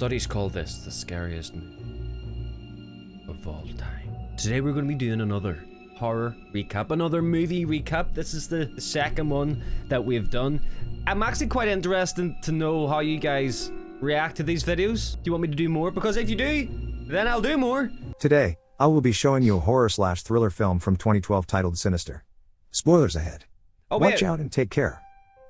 Studies call this the scariest movie of all time. Today we're going to be doing another horror recap, another movie recap. This is the second one that we've done. I'm actually quite interested to know how you guys react to these videos. Do you want me to do more? Because if you do, then I'll do more. Today, I will be showing you a horror/thriller film from 2012 titled Sinister. Spoilers ahead. Oh, wait. Watch out and take care.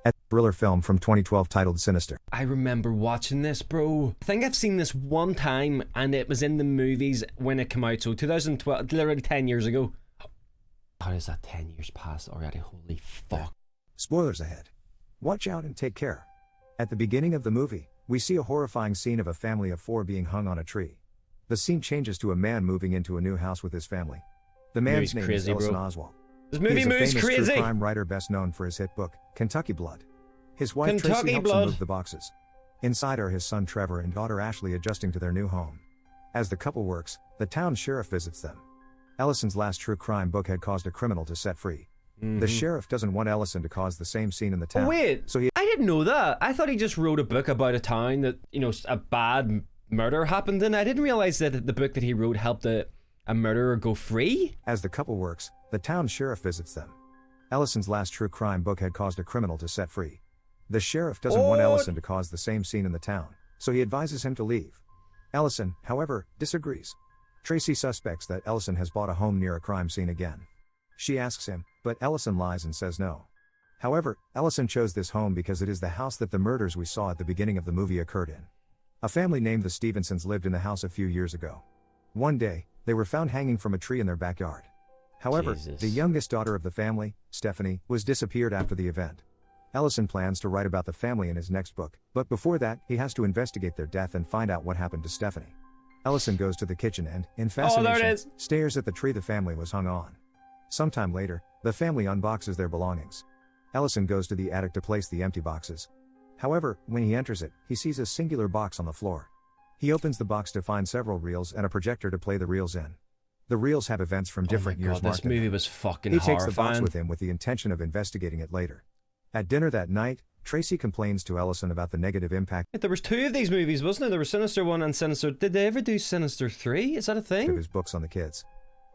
A thriller film from 2012 titled Sinister. I remember watching this, bro. I think I've seen this one time, and it was in the movies when it came out. So 2012, literally 10 years ago. How is that 10 years past already? Holy fuck. Spoilers ahead. Watch out and take care. At the beginning of the movie, we see a horrifying scene of a family of 4 being hung on a tree. The scene changes to a man moving into a new house with his family. The man's name is Ellison Oswald. This movie moves crazy. He's a famous true crime writer best known for his hit book, Kentucky Blood. His wife Tracy helps him move the boxes. Inside are his son Trevor and daughter Ashley adjusting to their new home. As the couple works, the town sheriff visits them. Ellison's last true crime book had caused a criminal to set free. The sheriff doesn't want Ellison to cause the same scene in the town. Oh, wait, so I didn't know that. I thought he just wrote a book about a town that, you know, a bad murder happened in. I didn't realize that the book that he wrote helped a murderer go free. As the couple works, the town sheriff visits them. Ellison's last true crime book had caused a criminal to set free. The sheriff doesn't want Ellison to cause the same scene in the town, so he advises him to leave. Ellison, however, disagrees. Tracy suspects that Ellison has bought a home near a crime scene again. She asks him, but Ellison lies and says no. However, Ellison chose this home because it is the house that the murders we saw at the beginning of the movie occurred in. A family named the Stevensons lived in the house a few years ago. One day, they were found hanging from a tree in their backyard. However, the youngest daughter of the family, Stephanie, was disappeared after the event. Ellison plans to write about the family in his next book, but before that, he has to investigate their death and find out what happened to Stephanie. Ellison goes to the kitchen and, in fascination, stares at the tree the family was hung on. Sometime later, the family unboxes their belongings. Ellison goes to the attic to place the empty boxes. However, when he enters it, he sees a singular box on the floor. He opens the box to find several reels and a projector to play the reels in. The reels have events from different years marked. This movie was fucking horrifying. He takes the box with him with the intention of investigating it later. At dinner that night, Tracy complains to Ellison about the negative impact. There was 2 of these movies, wasn't there? There was Sinister 1 and Sinister. Did they ever do Sinister 3? Is that a thing? Of his books on the kids.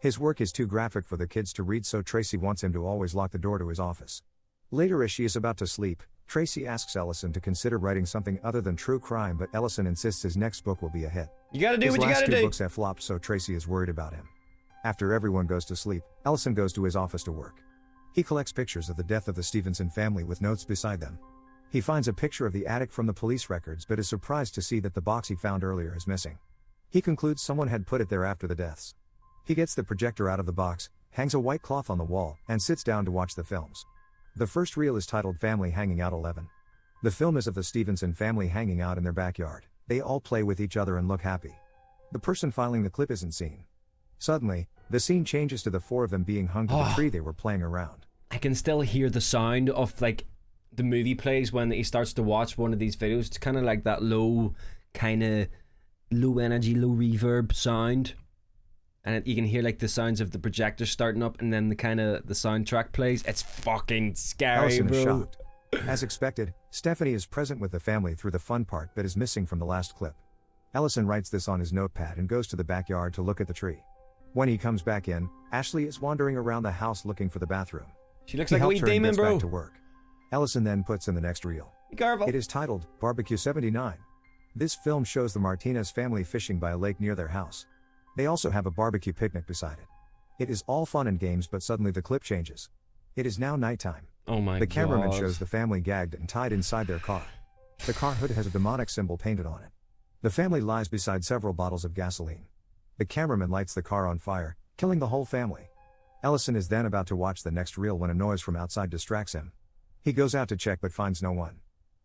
His work is too graphic for the kids to read, so Tracy wants him to always lock the door to his office. Later, as she is about to sleep, Tracy asks Ellison to consider writing something other than true crime, but Ellison insists his next book will be a hit. You gotta do what you gotta do. His last 2 books have flopped, so Tracy is worried about him. After everyone goes to sleep, Ellison goes to his office to work. He collects pictures of the death of the Stevenson family with notes beside them. He finds a picture of the attic from the police records but is surprised to see that the box he found earlier is missing. He concludes someone had put it there after the deaths. He gets the projector out of the box, hangs a white cloth on the wall, and sits down to watch the films. The first reel is titled Family Hanging Out 11. The film is of the Stevenson family hanging out in their backyard. They all play with each other and look happy. The person filing the clip isn't seen. Suddenly, the scene changes to the 4 of them being hung to the tree they were playing around. I can still hear the sound of, like, the movie plays when he starts to watch one of these videos. It's kind of like that low energy, low reverb sound. And you can hear, like, the sounds of the projector starting up, and then the soundtrack plays. It's fucking scary, Ellison bro. Is shocked. As expected, Stephanie is present with the family through the fun part but is missing from the last clip. Ellison writes this on his notepad and goes to the backyard to look at the tree. When he comes back in, Ashley is wandering around the house looking for the bathroom. She looks like a wee demon, bro. Back to work. Ellison then puts in the next reel. It is titled Barbecue 79. This film shows the Martinez family fishing by a lake near their house. They also have a barbecue picnic beside it. It is all fun and games, but suddenly the clip changes. It is now nighttime. Oh my God. The cameraman shows the family gagged and tied inside their car. The car hood has a demonic symbol painted on it. The family lies beside several bottles of gasoline. The cameraman lights the car on fire, killing the whole family. Ellison is then about to watch the next reel when a noise from outside distracts him. He goes out to check but finds no one.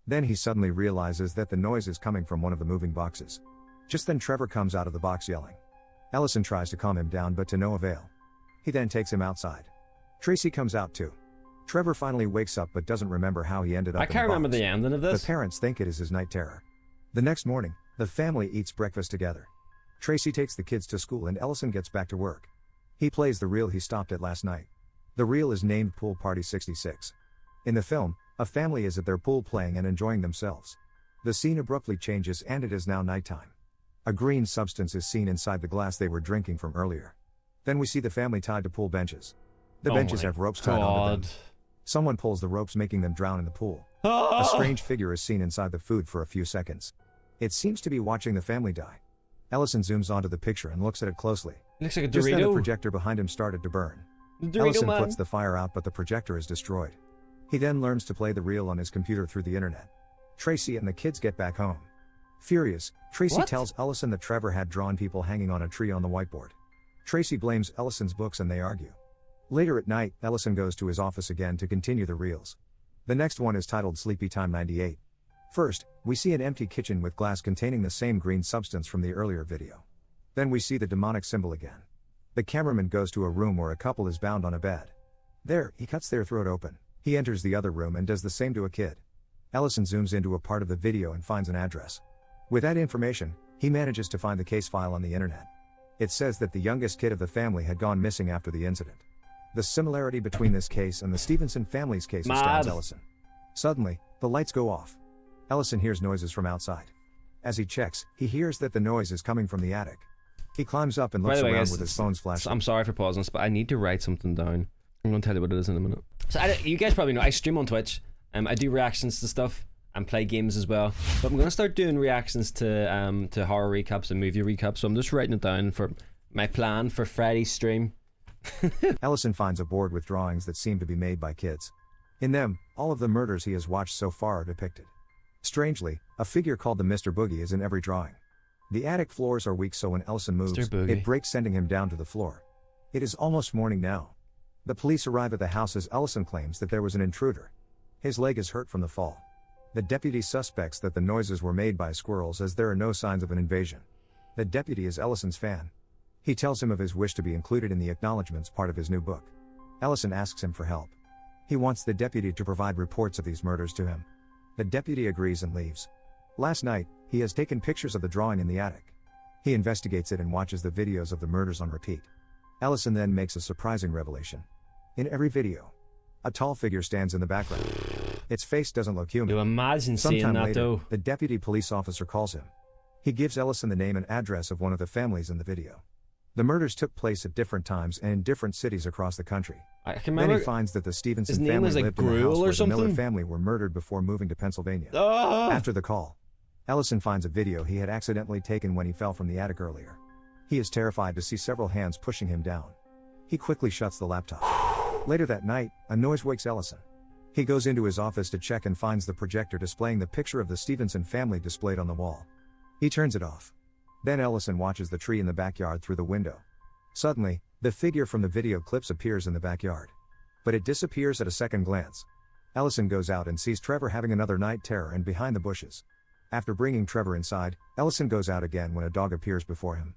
Then he suddenly realizes that the noise is coming from one of the moving boxes. Just then Trevor comes out of the box yelling. Ellison tries to calm him down but to no avail. He then takes him outside. Tracy comes out too. Trevor finally wakes up but doesn't remember how he ended up in the box. I can't remember the ending of this. The parents think it is his night terror. The next morning, the family eats breakfast together. Tracy takes the kids to school and Ellison gets back to work. He plays the reel he stopped at last night. The reel is named Pool Party 66. In the film, a family is at their pool playing and enjoying themselves. The scene abruptly changes and it is now nighttime. A green substance is seen inside the glass they were drinking from earlier. Then we see the family tied to pool benches. The benches have ropes tied onto them. Someone pulls the ropes, making them drown in the pool. A strange figure is seen inside the food for a few seconds. It seems to be watching the family die. Ellison zooms onto the picture and looks at it closely. Looks like a Dorito. Just then the projector behind him started to burn. Ellison puts the fire out, but the projector is destroyed. He then learns to play the reel on his computer through the internet. Tracy and the kids get back home. Furious, Tracy tells Ellison that Trevor had drawn people hanging on a tree on the whiteboard. Tracy blames Ellison's books and they argue. Later at night, Ellison goes to his office again to continue the reels. The next one is titled Sleepy Time 98. First, we see an empty kitchen with glass containing the same green substance from the earlier video. Then we see the demonic symbol again. The cameraman goes to a room where a couple is bound on a bed. There, he cuts their throat open. He enters the other room and does the same to a kid. Ellison zooms into a part of the video and finds an address. With that information, he manages to find the case file on the internet. It says that the youngest kid of the family had gone missing after the incident. The similarity between this case and the Stevenson family's case astounds Ellison. Suddenly, the lights go off. Ellison hears noises from outside. As he checks, he hears that the noise is coming from the attic. He climbs up and looks around with his phone's flashlight. I'm sorry for pausing this, but I need to write something down. I'm going to tell you what it is in a minute. So you guys probably know, I stream on Twitch. I do reactions to stuff and play games as well. But I'm going to start doing reactions to horror recaps and movie recaps. So I'm just writing it down for my plan for Friday's stream. Ellison finds a board with drawings that seem to be made by kids. In them, all of the murders he has watched so far are depicted. Strangely, a figure called the Mr. Boogie is in every drawing. The attic floors are weak, so when Ellison moves, it breaks, sending him down to the floor. It is almost morning now. The police arrive at the house as Ellison claims that there was an intruder. His leg is hurt from the fall. The deputy suspects that the noises were made by squirrels as there are no signs of an invasion. The deputy is Ellison's fan. He tells him of his wish to be included in the acknowledgements part of his new book. Ellison asks him for help. He wants the deputy to provide reports of these murders to him. The deputy agrees and leaves. Last night, he has taken pictures of the drawing in the attic. He investigates it and watches the videos of the murders on repeat. Ellison then makes a surprising revelation. In every video, a tall figure stands in the background. Its face doesn't look human. You imagine seeing that later, though. The deputy police officer calls him. He gives Ellison the name and address of one of the families in the video. The murders took place at different times and in different cities across the country. I can remember. Then he finds that the Stevenson his family name was like lived in the house Gruel where or something? the Miller family were murdered before moving to Pennsylvania. After the call, Ellison finds a video he had accidentally taken when he fell from the attic earlier. He is terrified to see several hands pushing him down. He quickly shuts the laptop. Later that night, a noise wakes Ellison. He goes into his office to check and finds the projector displaying the picture of the Stevenson family displayed on the wall. He turns it off. Then Ellison watches the tree in the backyard through the window. Suddenly, the figure from the video clips appears in the backyard. But it disappears at a second glance. Ellison goes out and sees Trevor having another night terror and behind the bushes. After bringing Trevor inside, Ellison goes out again when a dog appears before him.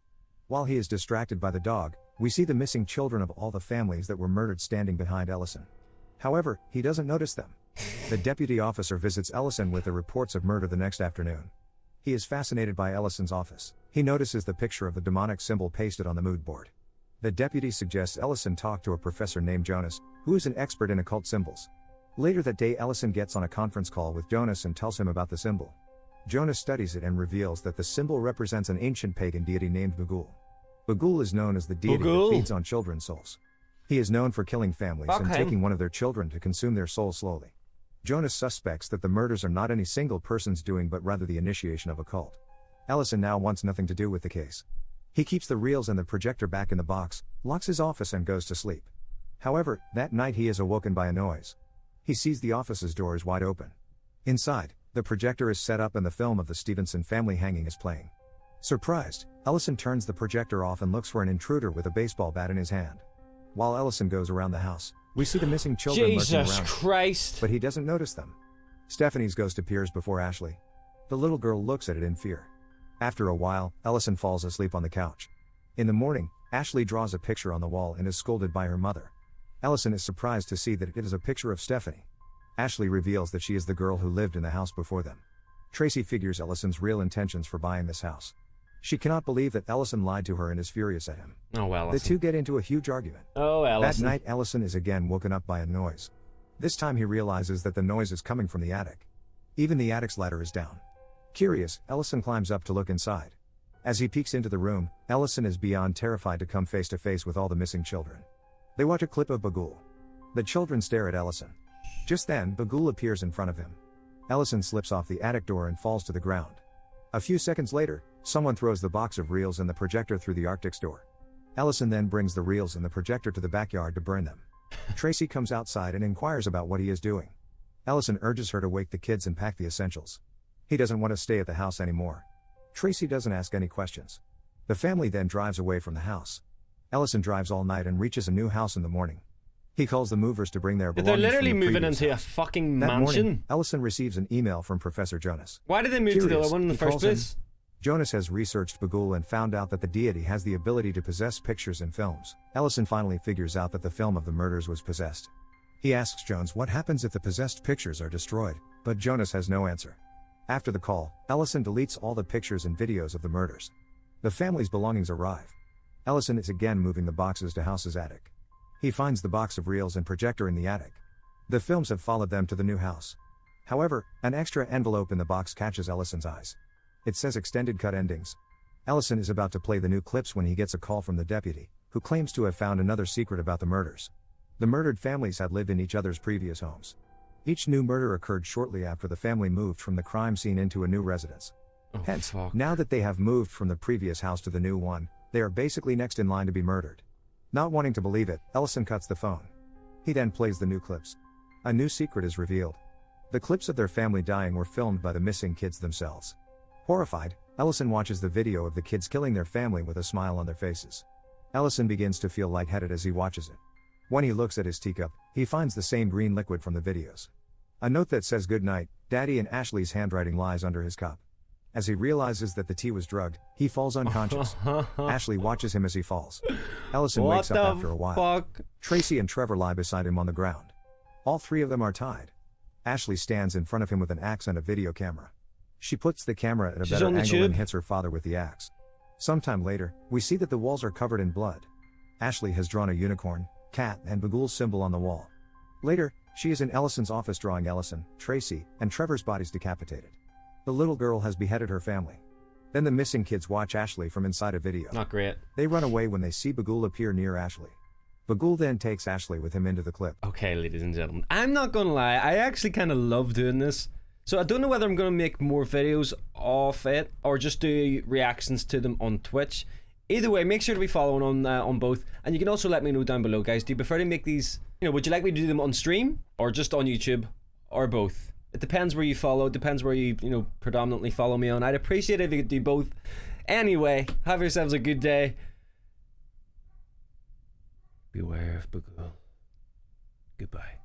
While he is distracted by the dog, we see the missing children of all the families that were murdered standing behind Ellison. However, he doesn't notice them. The deputy officer visits Ellison with the reports of murder the next afternoon. He is fascinated by Ellison's office. He notices the picture of the demonic symbol pasted on the mood board. The deputy suggests Ellison talk to a professor named Jonas, who is an expert in occult symbols. Later that day, Ellison gets on a conference call with Jonas and tells him about the symbol. Jonas studies it and reveals that the symbol represents an ancient pagan deity named Bugul. Bugul is known as the deity that feeds on children's souls. He is known for killing families and taking one of their children to consume their soul slowly. Jonas suspects that the murders are not any single person's doing but rather the initiation of a cult. Ellison now wants nothing to do with the case. He keeps the reels and the projector back in the box, locks his office and goes to sleep. However, that night he is awoken by a noise. He sees the office's doors wide open. Inside, the projector is set up and the film of the Stevenson family hanging is playing. Surprised, Ellison turns the projector off and looks for an intruder with a baseball bat in his hand. While Ellison goes around the house, we see the missing children lurking around. Jesus Christ! But he doesn't notice them. Stephanie's ghost appears before Ashley. The little girl looks at it in fear. After a while, Ellison falls asleep on the couch. In the morning, Ashley draws a picture on the wall and is scolded by her mother. Ellison is surprised to see that it is a picture of Stephanie. Ashley reveals that she is the girl who lived in the house before them. Tracy figures Ellison's real intentions for buying this house. She cannot believe that Ellison lied to her and is furious at him. Oh, Ellison. The two get into a huge argument. Oh, Ellison. That night, Ellison is again woken up by a noise. This time he realizes that the noise is coming from the attic. Even the attic's ladder is down. Curious, Ellison climbs up to look inside. As he peeks into the room, Ellison is beyond terrified to come face to face with all the missing children. They watch a clip of Bagul. The children stare at Ellison. Just then, Bagul appears in front of him. Ellison slips off the attic door and falls to the ground. A few seconds later, someone throws the box of reels and the projector through the Arctic's door. Ellison then brings the reels and the projector to the backyard to burn them. Tracy comes outside and inquires about what he is doing. Ellison urges her to wake the kids and pack the essentials. He doesn't want to stay at the house anymore. Tracy doesn't ask any questions. The family then drives away from the house. Ellison drives all night and reaches a new house in the morning. He calls the movers to bring their belongings. They're literally from the moving into house. a fucking That mansion. morning, Ellison receives an email from Professor Jonas. Why did they move to the other one in the first place? Jonas has researched Bagul and found out that the deity has the ability to possess pictures and films. Ellison finally figures out that the film of the murders was possessed. He asks Jonas what happens if the possessed pictures are destroyed, but Jonas has no answer. After the call, Ellison deletes all the pictures and videos of the murders. The family's belongings arrive. Ellison is again moving the boxes to house's attic. He finds the box of reels and projector in the attic. The films have followed them to the new house. However, an extra envelope in the box catches Ellison's eyes. It says extended cut endings. Ellison is about to play the new clips when he gets a call from the deputy, who claims to have found another secret about the murders. The murdered families had lived in each other's previous homes. Each new murder occurred shortly after the family moved from the crime scene into a new residence. Hence, now that they have moved from the previous house to the new one, they are basically next in line to be murdered. Not wanting to believe it, Ellison cuts the phone. He then plays the new clips. A new secret is revealed. The clips of their family dying were filmed by the missing kids themselves. Horrified, Ellison watches the video of the kids killing their family with a smile on their faces. Ellison begins to feel lightheaded as he watches it. When he looks at his teacup, he finds the same green liquid from the videos. A note that says "Good night, Daddy" in Ashley's handwriting lies under his cup. As he realizes that the tea was drugged, he falls unconscious. Ashley watches him as he falls. Ellison wakes up after a while. Tracy and Trevor lie beside him on the ground. All three of them are tied. Ashley stands in front of him with an axe and a video camera. She puts the camera at a better angle and hits her father with the axe. Sometime later, we see that the walls are covered in blood. Ashley has drawn a unicorn, cat, and Bagul's symbol on the wall. Later, she is in Ellison's office drawing Ellison, Tracy, and Trevor's bodies decapitated. The little girl has beheaded her family. Then the missing kids watch Ashley from inside a video. Not great. They run away when they see Bagul appear near Ashley. Bagul then takes Ashley with him into the clip. Okay, ladies and gentlemen, I'm not gonna lie, I actually kind of love doing this. So I don't know whether I'm gonna make more videos of it or just do reactions to them on Twitch. Either way, make sure to be following on both, and you can also let me know down below, guys. Do you prefer to make these? Would you like me to do them on stream or just on YouTube or both? It depends where you follow. It depends where you predominantly follow me on. I'd appreciate it if you could do both. Anyway, have yourselves a good day. Beware of Bagul. Goodbye.